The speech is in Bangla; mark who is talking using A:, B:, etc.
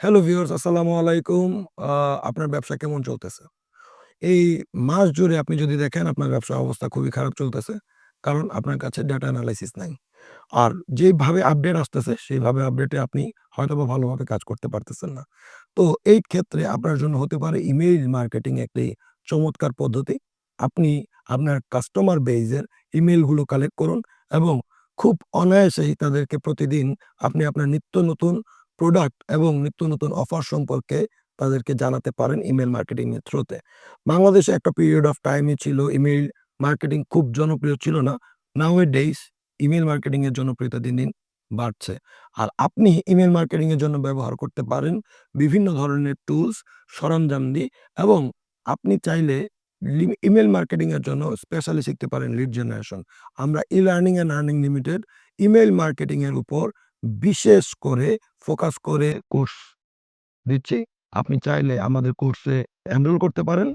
A: হ্যালো ভিউয়ার্স, আসসালামু আলাইকুম। আ আপনার ব্যবসা কেমন চলতেছে? এই মাস জুড়ে আপনি যদি দেখেন আপনার ব্যবসার অবস্থা খুবই খারাপ চলতেছে। কারণ আপনার কাছে ডেটা এনালাইসিস নাই। আর যেভাবে আপডেট আসতেছে সেইভাবে আপডেটে আপনি হয়তোবা ভালোভাবে কাজ করতে পারতেছেন না। তো এই ক্ষেত্রে আপনার জন্য হতে পারে ইমেইল মার্কেটিং একটি চমৎকার পদ্ধতি। আপনি আপনার কাস্টমার বেইজের ইমেইলগুলো কালেক্ট করুন এবং খুব অনায়াসেই তাদেরকে প্রতিদিন আপনি আপনার নিত্য নতুন প্রোডাক্ট এবং নিত্য নতুন অফার সম্পর্কে তাদেরকে জানাতে পারেন ইমেইল মার্কেটিং এর থ্রুতে। বাংলাদেশে একটা পিরিয়ড অফ টাইমই ছিল ইমেইল মার্কেটিং খুব জনপ্রিয় ছিল না। নাও-এ-ডেইজ ইমেইল মার্কেটিং এর জনপ্রিয়তা দিন, দিন বাড়ছে। আর আপনি ইমেইল মার্কেটিং এর জন্য ব্যবহার করতে পারেন বিভিন্ন ধরনের টুলস, সরঞ্জাম দিয়ে এবং আপনি চাইলে ইমেইল মার্কেটিং এর জন্য স্পেশালি শিখতে পারেন লিড জেনারেশন। আমরা e-learning and earning limited email marketing এর উপর বিশেষ করে ফোকাস করে কোর্স দিচ্ছি। আপনি চাইলে আমাদের কোর্সে এনরোল করতে পারেন।